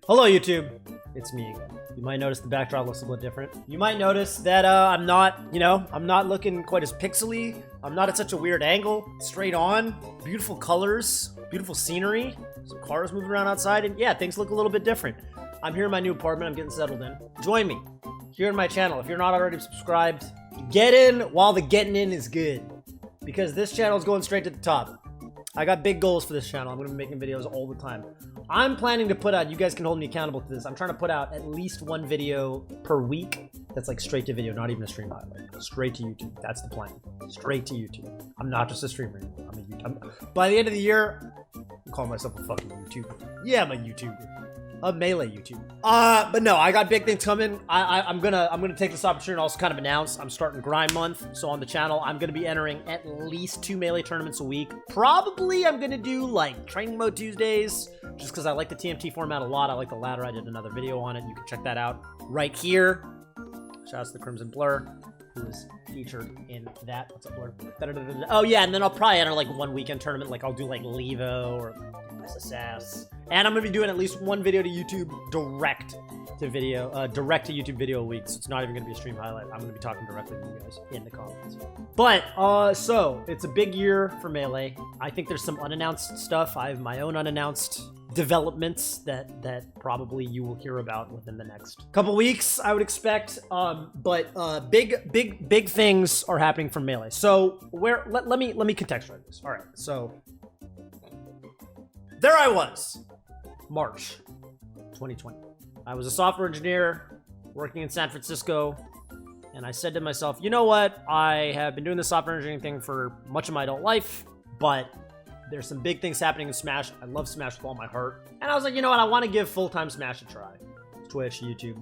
Hello YouTube, it's me again. You might notice the backdrop looks a little different. You might notice that I'm not, I'm not looking quite as pixely. I'm not at such a weird angle. Straight on, beautiful colors, beautiful scenery, some cars moving around outside, and yeah, things look a little bit different. I'm here in my new apartment, I'm getting settled in. Join me here in my channel. If you're not already subscribed, get in while the getting in is good. Because this channel is going straight to the top. I got big goals for this channel. I'm going to be making videos all the time. I'm planning to put out, you guys can hold me accountable to this, I'm trying to put out at least one video per week that's like straight to video, not even a stream highlight. Straight to YouTube. That's the plan. Straight to YouTube. I'm not just a streamer anymore. I'm a YouTuber. By the end of the year, I'm calling myself a fucking YouTuber. Yeah, I'm a YouTuber. A Melee YouTuber. But no, I got big things coming. I'm gonna take this opportunity to also kind of announce I'm starting grind month. So on the channel, I'm gonna be entering at least 2 Melee tournaments a week. Probably I'm gonna do like training mode Tuesdays, just because I like the TMT format a lot. I like the ladder. I did another video on it. You can check that out right here. Shout out to the Crimson Blur, who is featured in that. What's up, Blur? Da-da-da-da-da. Oh yeah, and then I'll probably enter like one weekend tournament. Like I'll do like Levo or SSS. And I'm gonna be doing at least one video to YouTube direct to YouTube video a week. So it's not even gonna be a stream highlight. I'm gonna be talking directly to you guys in the comments. But so it's a big year for Melee. I think there's some unannounced stuff. I have my own unannounced developments that probably you will hear about within the next couple weeks, I would expect. But big things are happening from Melee. So let me contextualize this. All right, so there I was, March 2020. I was a software engineer working in San Francisco, and I said to myself, you know what? I have been doing the software engineering thing for much of my adult life, but there's some big things happening in Smash. I love Smash with all my heart. And I was like, you know what? I want to give full-time Smash a try. Twitch, YouTube,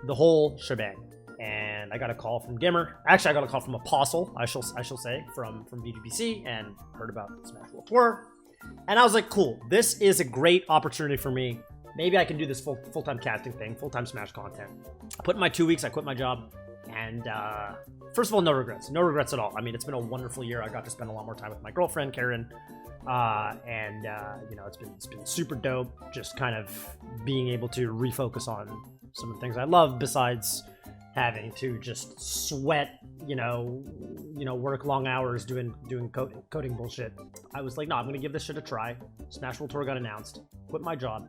the whole shebang. And I got a call from Gimmer. Actually, I got a call from Apostle, I shall say, from BGBC, and heard about Smash World Tour. And I was like, cool, this is a great opportunity for me. Maybe I can do this full-time casting thing, full-time Smash content. I put in my 2 weeks, I quit my job, and first of all, no regrets. No regrets at all. I mean, it's been a wonderful year. I got to spend a lot more time with my girlfriend, Karen, and it's been super dope, just kind of being able to refocus on some of the things I love besides having to just sweat, work long hours doing coding bullshit. I was like, no, I'm gonna give this shit a try. Smash World Tour got announced, quit my job,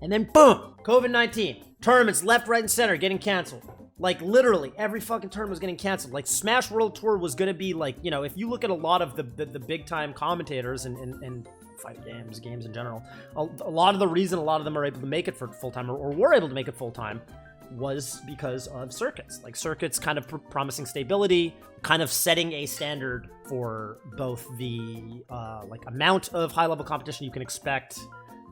and then boom, COVID-19. Tournaments left, right, and center getting canceled. Like literally every fucking tournament was getting canceled. Like Smash World Tour was gonna be like, if you look at a lot of the big time commentators and fight games in general, a lot of the reason a lot of them are able to make it for full time or were able to make it full time was because of circuits. Like circuits kind of promising stability, kind of setting a standard for both the amount of high level competition you can expect,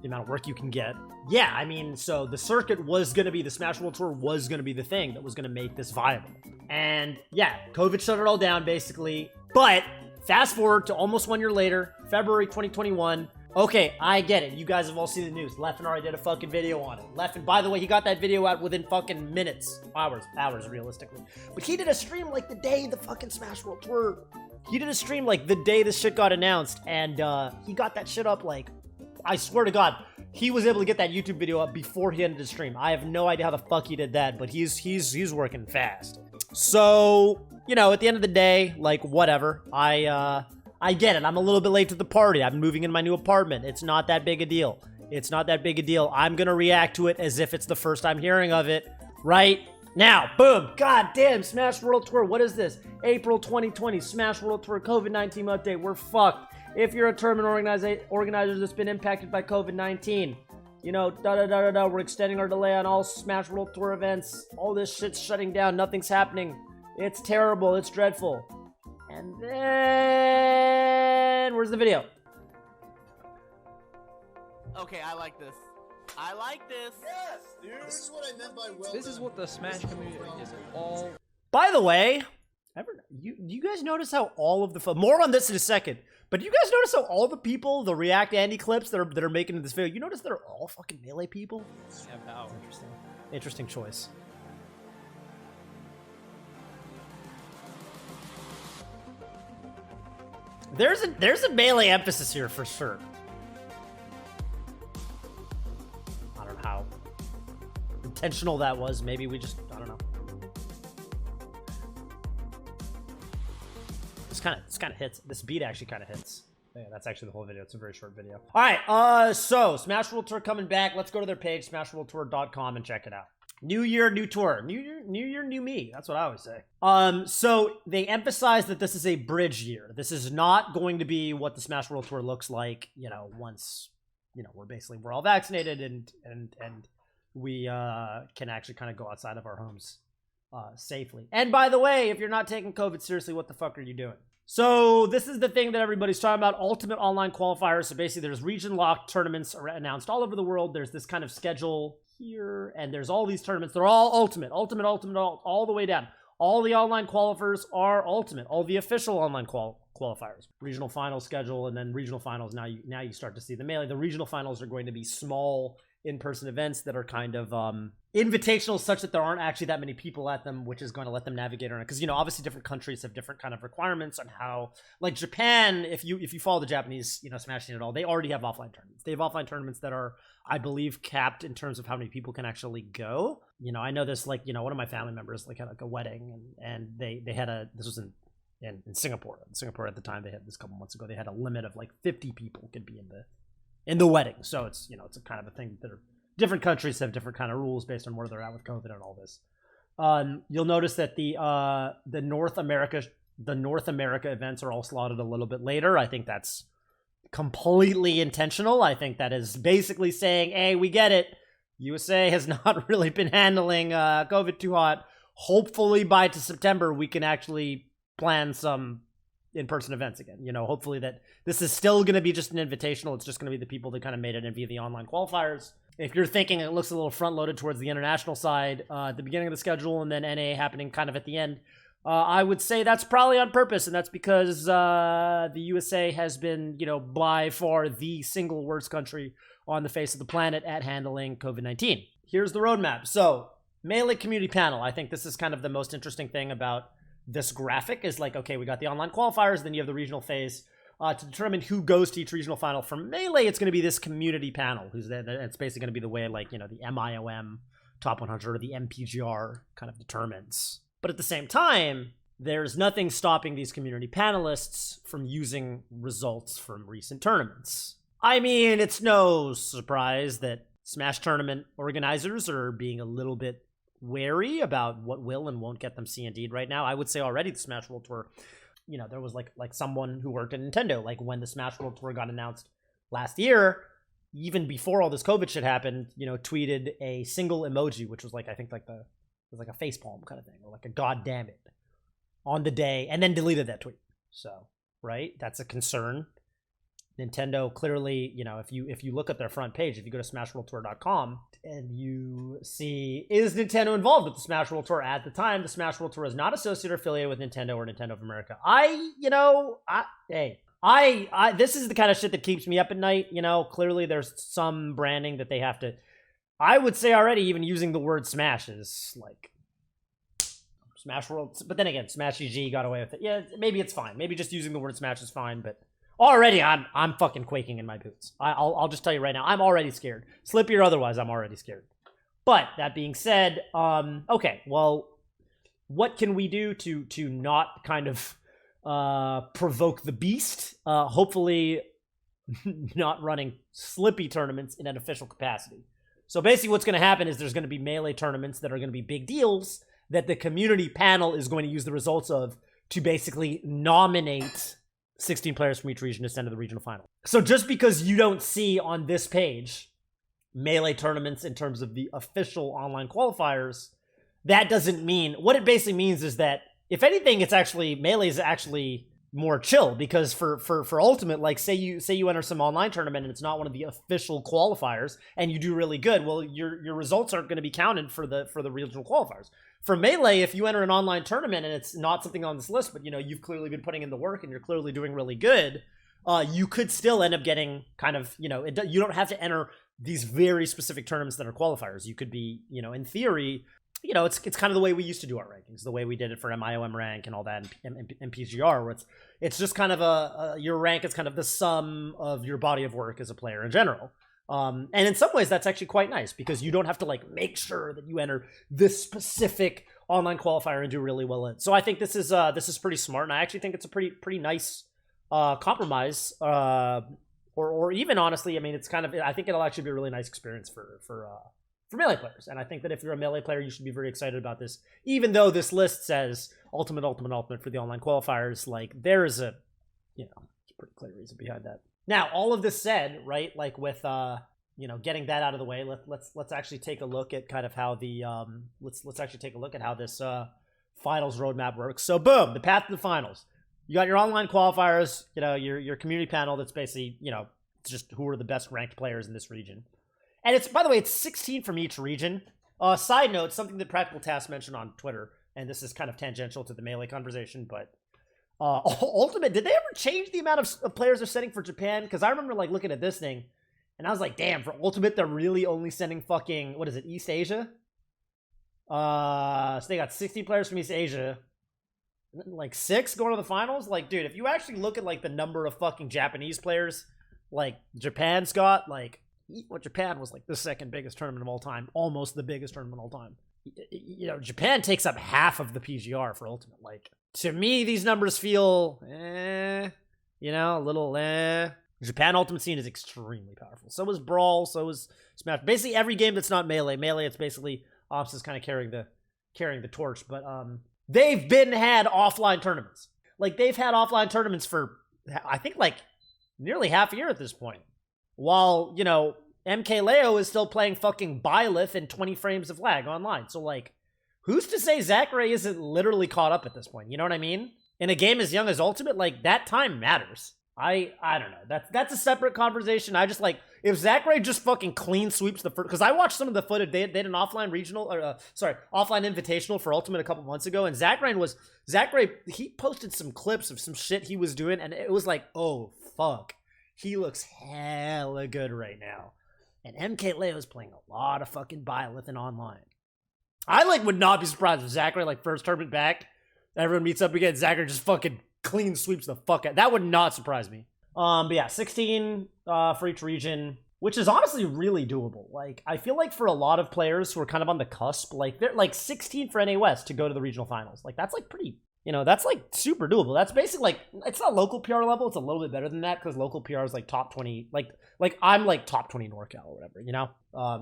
the amount of work you can get. Yeah, I mean, so the circuit was going to be, the Smash World Tour was going to be the thing that was going to make this viable. And yeah, COVID shut it all down basically. But fast forward to almost 1 year later, February 2021. Okay, I get it. You guys have all seen the news. Leffen already did a fucking video on it. Leffen, by the way, he got that video out within fucking minutes. Hours realistically. But he did a stream like the day the fucking Smash World Tour. He did a stream like the day this shit got announced. And he got that shit up like, I swear to God, he was able to get that YouTube video up before he ended the stream. I have no idea how the fuck he did that, but he's working fast. So, at the end of the day, like, whatever. I get it. I'm a little bit late to the party. I'm moving in my new apartment. It's not that big a deal. It's not that big a deal. I'm gonna react to it as if it's the first time hearing of it right now. Boom. God damn, Smash World Tour. What is this? April 2020, Smash World Tour COVID-19 update. We're fucked. If you're a tournament organizer that's been impacted by COVID-19, we're extending our delay on all Smash World Tour events. All this shit's shutting down. Nothing's happening. It's terrible. It's dreadful. And then, where's the video? Okay, I like this. I like this. Yes, dude. This is what I meant by well This done. is what the Smash community is all. By the way, you guys notice how all of the more on this in a second, but you guys notice how all the people, the React Andy clips that are making in this video, you notice they're all fucking Melee people? Yeah, how? Interesting choice. There's a Melee emphasis here for sure. I don't know how intentional that was. Maybe we just, I don't know. This kind of hits. This beat actually kind of hits. Yeah, that's actually the whole video. It's a very short video. All right, so Smash World Tour coming back. Let's go to their page, smashworldtour.com, and check it out. New year, new tour. New year, new me. That's what I always say. So they emphasize that this is a bridge year. This is not going to be what the Smash World Tour looks like, you know, once, you know, we're all vaccinated and we can actually kind of go outside of our homes safely. And by the way, if you're not taking COVID seriously, what the fuck are you doing? So this is the thing that everybody's talking about, ultimate online qualifiers. So basically there's region-locked tournaments announced all over the world. There's this kind of schedule here, and there's all these tournaments. They're all ultimate, all the way down. All the online qualifiers are ultimate. All the official online qualifiers. Regional finals schedule, and then regional finals. Now you start to see the melee. The regional finals are going to be small in-person events that are kind of invitational, such that there aren't actually that many people at them, which is going to let them navigate around. Because, you know, obviously different countries have different kind of requirements on how, like Japan, if you follow the Japanese, you know, Smash scene at all, they already have offline tournaments. They have offline tournaments that are, I believe, capped in terms of how many people can actually go. You know, I know this, like, you know, one of my family members like had like a wedding, and they had this was in Singapore. In Singapore at the time, they had this a couple months ago, they had a limit of like 50 people could be in the wedding. So it's, you know, it's a kind of a thing that different countries have different kind of rules based on where they're at with COVID and all this. You'll notice that the North America events are all slotted a little bit later. I think that's completely intentional. I think that is basically saying, hey, we get it. USA has not really been handling COVID too hot. Hopefully by September, we can actually plan some in-person events again. You know, hopefully that this is still going to be just an invitational. It's just going to be the people that kind of made it in via the online qualifiers. If you're thinking it looks a little front-loaded towards the international side at the beginning of the schedule and then NA happening kind of at the end, I would say that's probably on purpose, and that's because the USA has been, you know, by far the single worst country on the face of the planet at handling COVID-19. Here's the roadmap. So, Melee Community Panel. I think this is kind of the most interesting thing about this graphic is like, okay, we got the online qualifiers, then you have the regional phase. To determine who goes to each regional final for Melee, it's going to be this community panel. It's basically going to be the way, like, you know, the MIOM Top 100 or the MPGR kind of determines. But at the same time, there's nothing stopping these community panelists from using results from recent tournaments. I mean, it's no surprise that Smash tournament organizers are being a little bit wary about what will and won't get them C&D'd right now. I would say already the Smash World Tour, you know, there was like someone who worked at Nintendo, like when the Smash World Tour got announced last year, even before all this COVID shit happened, you know, tweeted a single emoji, which was like, I think like it was like a facepalm kind of thing, or like a God damn it on the day, and then deleted that tweet. So, right, that's a concern. Nintendo clearly, you know, if you look at their front page, if you go to smashworldtour.com and you see, is Nintendo involved with the Smash World Tour? At the time, the Smash World Tour is not associated or affiliated with Nintendo or Nintendo of America. This is the kind of shit that keeps me up at night. You know, clearly there's some branding that they have to, I would say already even using the word Smash is like Smash World, but then again, Smash EG got away with it. Yeah, maybe it's fine. Maybe just using the word Smash is fine, but already I'm fucking quaking in my boots. I'll just tell you right now, I'm already scared. Slippy or otherwise, I'm already scared. But that being said, okay, well, what can we do to not kind of provoke the beast? Hopefully not running Slippy tournaments in an official capacity. So basically what's going to happen is there's going to be Melee tournaments that are going to be big deals that the community panel is going to use the results of to basically nominate 16 players from each region to send to the regional final. So just because you don't see on this page Melee tournaments in terms of the official online qualifiers, that doesn't mean, what it basically means is that if anything, it's actually, Melee is actually more chill, because for Ultimate, like say you enter some online tournament and it's not one of the official qualifiers and you do really good, well, your results aren't going to be counted for the regional qualifiers. For Melee, if you enter an online tournament and it's not something on this list, but you know you've clearly been putting in the work and you're clearly doing really good, you could still end up getting kind of, you know, you don't have to enter these very specific tournaments that are qualifiers. You could be, you know, in theory, you know, it's kind of the way we used to do our rankings, the way we did it for MIOM rank and all that, and PGR, where it's just kind of your rank is kind of the sum of your body of work as a player in general. And in some ways, that's actually quite nice because you don't have to like make sure that you enter this specific online qualifier and do really well in. So I think this is pretty smart, and I actually think it's a pretty nice compromise. Or even honestly, I mean, it's kind of, I think it'll actually be a really nice experience for Melee players. And I think that if you're a Melee player, you should be very excited about this. Even though this list says ultimate for the online qualifiers, like there's a, you know, pretty clear reason behind that. Now, all of this said, right, like with you know, getting that out of the way, let's actually take a look at kind of how the let's actually take a look at how this finals roadmap works. So boom, the path to the finals. You got your online qualifiers, you know, your community panel that's basically, you know, it's just who are the best ranked players in this region. And it's, by the way, it's 16 from each region. Side note, something that Practical Task mentioned on Twitter, and this is kind of tangential to the Melee conversation, but Ultimate, did they ever change the amount of players they're sending for Japan? Because I remember like looking at this thing, and I was like, damn, for Ultimate, they're really only sending fucking, what is it, East Asia? So they got 60 players from East Asia. Like 6 going to the finals? Like, dude, if you actually look at like the number of fucking Japanese players, like Japan's got, like, what Japan was like the second biggest tournament of all time, almost the biggest tournament of all time. You know, Japan takes up half of the PGR for Ultimate. Like, to me, these numbers feel, you know, a little, Japan Ultimate scene is extremely powerful. So is Brawl, so is Smash. Basically, every game that's not Melee. Melee, it's basically Ops is kind of carrying the torch. But they've had offline tournaments. Like, they've had offline tournaments for, I think, like, nearly half a year at this point. While, you know, MK Leo is still playing fucking Byleth in 20 frames of lag online. So, like, who's to say Zachary isn't literally caught up at this point? You know what I mean? In a game as young as Ultimate, like, that time matters. I don't know. That's a separate conversation. I just, like, if Zachary just fucking clean sweeps the first... Because I watched some of the footage. They had an offline regional... offline invitational for Ultimate a couple months ago, and Zachary, he posted some clips of some shit he was doing, and it was like, oh, fuck. He looks hella good right now. And MK Leo's playing a lot of fucking Byleth and online. I, like, would not be surprised if Zachary, like, first tournament back, everyone meets up again, Zachary just fucking clean sweeps the fuck out. That would not surprise me. But yeah, 16 for each region, which is honestly really doable. Like, I feel like for a lot of players who are kind of on the cusp, like, they're like 16 for NA West to go to the regional finals. Like, that's like pretty, you know, that's like super doable. That's basically like, it's not local PR level. It's a little bit better than that because local PR is like top 20, like I'm like top 20 NorCal or whatever, you know?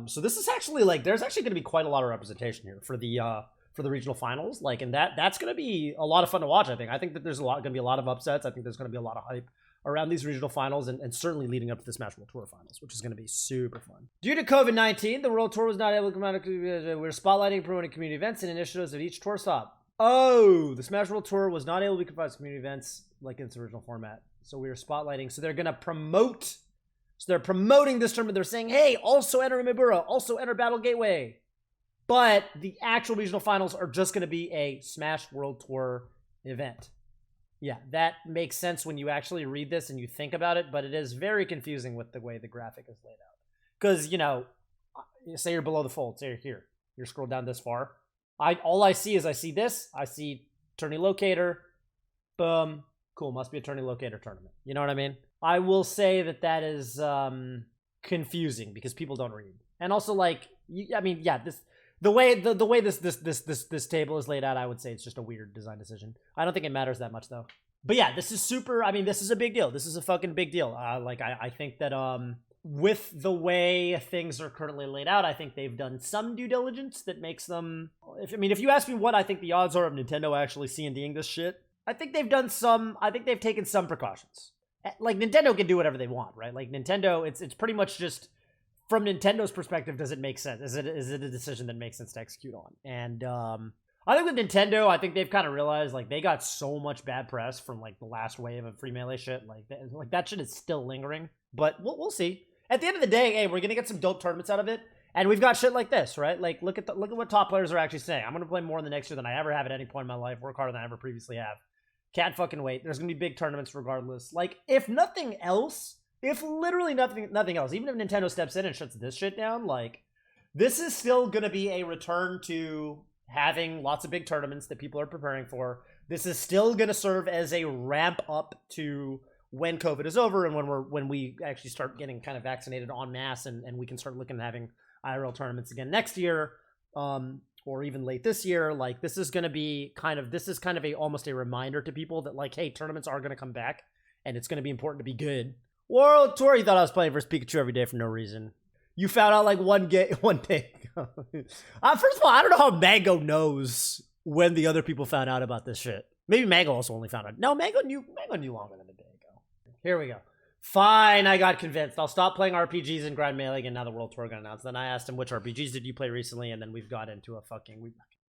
So this is actually like, there's actually going to be quite a lot of representation here for the regional finals. Like, and that's going to be a lot of fun to watch, I think. I think that there's going to be a lot of upsets. I think there's going to be a lot of hype around these regional finals and certainly leading up to the Smash World Tour finals, which is going to be super fun. Due to COVID-19, the World Tour was not able to come out. We're spotlighting and promoting community events and initiatives at each tour stop. Oh, the Smash World Tour was not able to be confined to community events like in its original format. So we are spotlighting. So they're going to promote. So they're promoting this tournament. They're saying, hey, also enter Mibura, also enter Battle Gateway. But the actual regional finals are just going to be a Smash World Tour event. Yeah, that makes sense when you actually read this and you think about it, but it is very confusing with the way the graphic is laid out. Because, you know, say you're below the fold, say you're here, you're scrolled down this far. All I see is I see tourney locator, boom, cool, must be a tourney locator tournament. You know what I mean? I will say that is confusing because people don't read. And also, like, I mean, yeah, the way this table is laid out, I would say it's just a weird design decision. I don't think it matters that much though. But yeah, this is super. I mean, this is a big deal. This is a fucking big deal. Like I think that with the way things are currently laid out, I think they've done some due diligence that makes them. If you ask me what I think the odds are of Nintendo actually seeing this shit, I think they've done some. I think they've taken some precautions. Like, Nintendo can do whatever they want, right? Like, Nintendo, it's pretty much just. From Nintendo's perspective, does it make sense? Is it a decision that makes sense to execute on? And I think with Nintendo, I think they've kind of realized, like, they got so much bad press from, like, the last wave of free Melee shit. Like that shit is still lingering. But we'll see. At the end of the day, hey, we're gonna get some dope tournaments out of it, and we've got shit like this, right? Like, look at what top players are actually saying. I'm gonna play more in the next year than I ever have at any point in my life. Work harder than I ever previously have. Can't fucking wait. There's gonna be big tournaments regardless. Like, if nothing else. If literally nothing else, even if Nintendo steps in and shuts this shit down, like, this is still going to be a return to having lots of big tournaments that people are preparing for. This is still going to serve as a ramp up to when COVID is over and when we actually start getting kind of vaccinated en masse and we can start looking at having IRL tournaments again next year, or even late this year, like this is kind of a almost a reminder to people that like, hey, tournaments are going to come back and it's going to be important to be good. World Tour, you thought I was playing versus Pikachu every day for no reason. You found out like one day ago. First of all, I don't know how Mango knows when the other people found out about this shit. Maybe Mango also only found out. No, Mango knew longer than a day ago. Here we go. Fine, I got convinced. I'll stop playing RPGs and grind mailing, and now the World Tour got announced. Then I asked him, which RPGs did you play recently? And then we've got into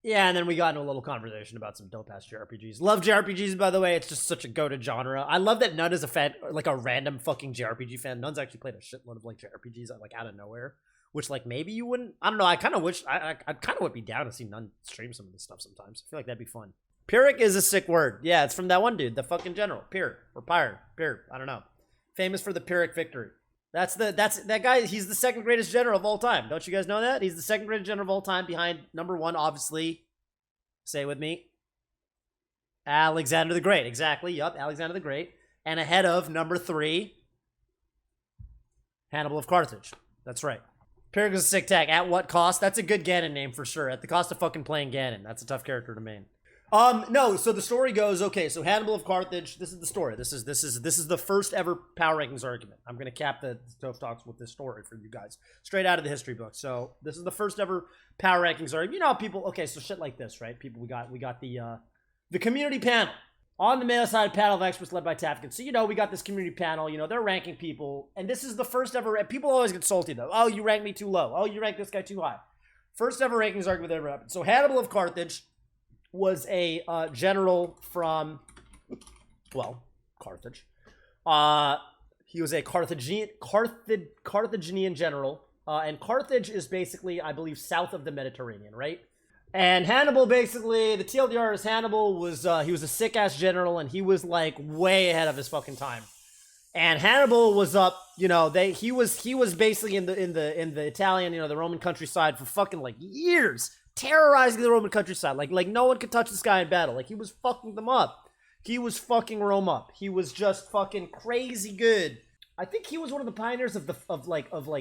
and then we got into a little conversation about some dope-ass JRPGs. Love JRPGs, by the way. It's just such a go-to genre. I love that Nun is a fan, like a random fucking JRPG fan. Nun's actually played a shitload of like JRPGs like out of nowhere, which like maybe you wouldn't. I don't know. I kind of wish I kind of would be down to see Nun stream some of this stuff sometimes. I feel like that'd be fun. Pyrrhic is a sick word. Yeah, it's from that one dude, the fucking general. Pyrrh or Pyre. Pyrrh. I don't know. Famous for the Pyrrhic victory. That's that guy. He's the second greatest general of all time. Don't you guys know that? He's the second greatest general of all time, behind number one, obviously. Say it with me. Alexander the Great. Exactly. Yup. Alexander the Great. And ahead of number 3, Hannibal of Carthage. That's right. Pyrrhic is a sick tag. At what cost? That's a good Ganon name for sure. At the cost of fucking playing Ganon. That's a tough character to main. No, so the story goes, okay, so Hannibal of Carthage, this is the story. This is the first ever power rankings argument. I'm gonna cap the Toph Talks with this story for you guys. Straight out of the history book. So this is the first ever power rankings argument. You know how people, okay, so shit like this, right? People, we got the community panel. On the male side, panel of experts led by Tafkin. So, you know, we got this community panel, you know, they're ranking people, and this is the first ever, people always get salty though. Oh, you rank me too low. Oh, you rank this guy too high. First ever rankings argument that ever happened. So Hannibal of Carthage was a general from, well, Carthage. He was a Carthaginian general, and Carthage is basically, I believe, south of the Mediterranean, right? And Hannibal, basically, the TLDR is Hannibal was, he was a sick-ass general, and he was, like, way ahead of his fucking time. And Hannibal was up, you know, he was basically in the Italian, you know, the Roman countryside for fucking, like, years. Terrorizing the Roman countryside. Like no one could touch this guy in battle. Like, he was fucking them up. He was fucking Rome up. He was just fucking crazy good. I think he was one of the pioneers of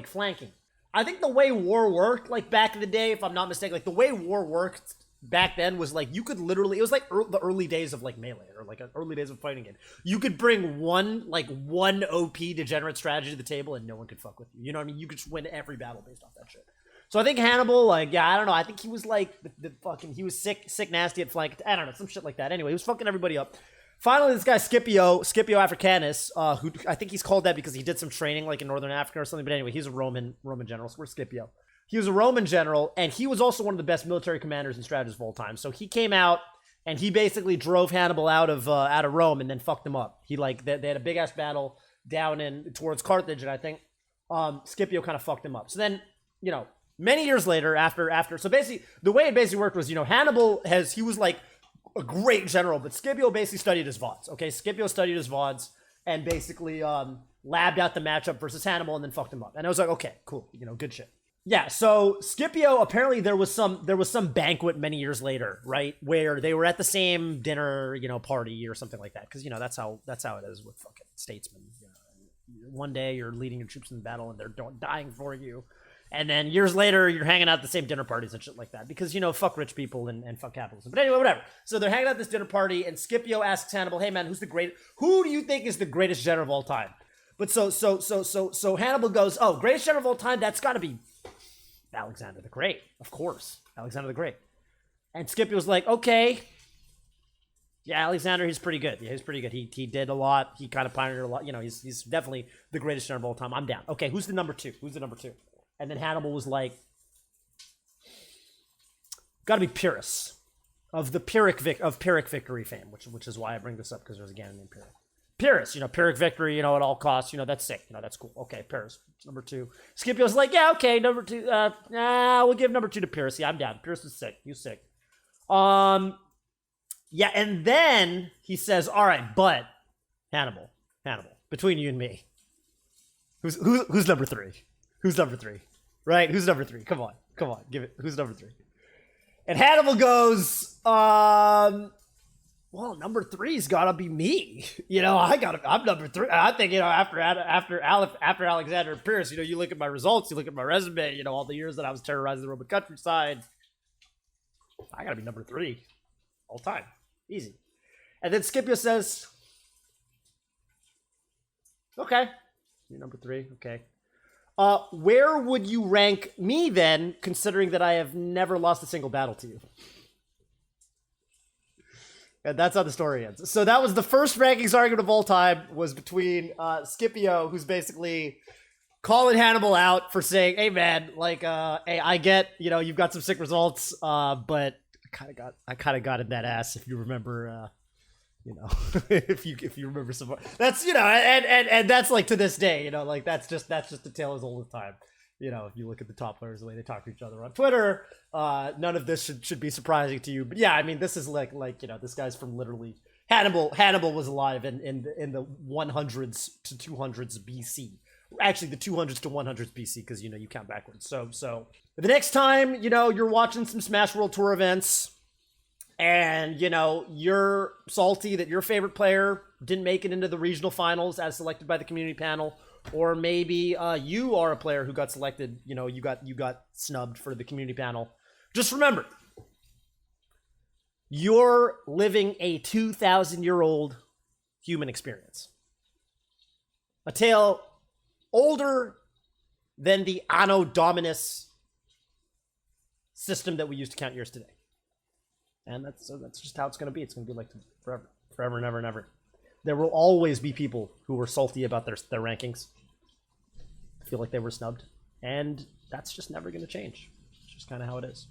flanking. I think the way war worked, like, back in the day, if I'm not mistaken, like, the way war worked back then was, like, you could literally, it was like the early days of, like, Melee, or, like, early days of fighting game. You could bring one OP degenerate strategy to the table, and no one could fuck with you. You know what I mean? You could just win every battle based off that shit. So I think Hannibal, like, yeah, I don't know. I think he was, like, the fucking, he was sick, nasty at flank. I don't know, some shit like that. Anyway, he was fucking everybody up. Finally, this guy, Scipio Africanus, who I think he's called that because he did some training, like, in Northern Africa or something. But anyway, he's a Roman general, so we're Scipio. He was a Roman general, and he was also one of the best military commanders and strategists of all time. So he came out, and he basically drove Hannibal out of Rome and then fucked him up. He, like, they had a big-ass battle down towards Carthage, and I think Scipio kind of fucked him up. So then, you know, many years later, after, so basically, the way it basically worked was, you know, Hannibal he was like a great general, but Scipio basically studied his VODs, okay? Scipio studied his VODs and basically labbed out the matchup versus Hannibal and then fucked him up. And I was like, okay, cool, you know, good shit. Yeah, so Scipio, apparently there was some banquet many years later, right? Where they were at the same dinner, you know, party or something like that. Because, you know, that's how it is with fucking statesmen. You know, one day you're leading your troops in the battle and they're dying for you. And then years later, you're hanging out at the same dinner parties and shit like that. Because, you know, fuck rich people and fuck capitalism. But anyway, whatever. So they're hanging out at this dinner party, and Scipio asks Hannibal, hey man, who do you think is the greatest general of all time? But so Hannibal goes, oh, greatest general of all time? That's got to be Alexander the Great. Of course. Alexander the Great. And Scipio's like, okay. Yeah, Alexander, he's pretty good. Yeah, he's pretty good. He did a lot. He kind of pioneered a lot. You know, he's definitely the greatest general of all time. I'm down. Okay, who's the number 2? And then Hannibal was like, gotta be Pyrrhus of the Pyrrhic victory fame, which is why I bring this up, because there's a Ganon named Pyrrhic. Pyrrhus, you know, Pyrrhic victory, you know, at all costs, you know, that's sick, you know, that's cool. Okay, Pyrrhus, number 2. Scipio's like, yeah, okay, number 2, we'll give number 2 to Pyrrhus. Yeah, I'm down. Pyrrhus is sick. He's sick. Yeah, and then he says, all right, but Hannibal, between you and me, who's number 3? Who's number 3? Right? Who's number 3? Come on, give it. Who's number 3? And Hannibal goes, well, number 3's gotta be me. You know, I'm number 3. I think, you know, after Alexander Pierce, you know, you look at my results, you look at my resume, you know, all the years that I was terrorizing the Roman countryside, I gotta be number 3 all time. Easy. And then Scipio says, okay, you're number 3, okay. Where would you rank me then, considering that I have never lost a single battle to you? And that's how the story ends. So that was the first rankings argument of all time, was between Scipio, who's basically calling Hannibal out for saying, hey man, like, hey, I get, you know, you've got some sick results, but I kind of got in that ass, if you remember, you know, if you remember some, that's, you know, and that's like to this day, you know, like that's just the tale as old as time. You know, if you look at the top players, the way they talk to each other on Twitter, none of this should be surprising to you. But yeah, I mean, this is like you know, this guy's from literally Hannibal was alive in the 100s to 200s BC. Actually, the 200s to 100s BC, because, you know, you count backwards. So the next time, you know, you're watching some Smash World Tour events, and, you know, you're salty that your favorite player didn't make it into the regional finals as selected by the community panel, or maybe you are a player who got selected, you know, you got snubbed for the community panel. Just remember, you're living a 2,000-year-old human experience. A tale older than the Anno Dominus system that we use to count years today. And that's just how it's going to be. It's going to be like forever and ever and ever. There will always be people who were salty about their rankings, feel like they were snubbed, and that's just never going to change. It's just kind of how it is.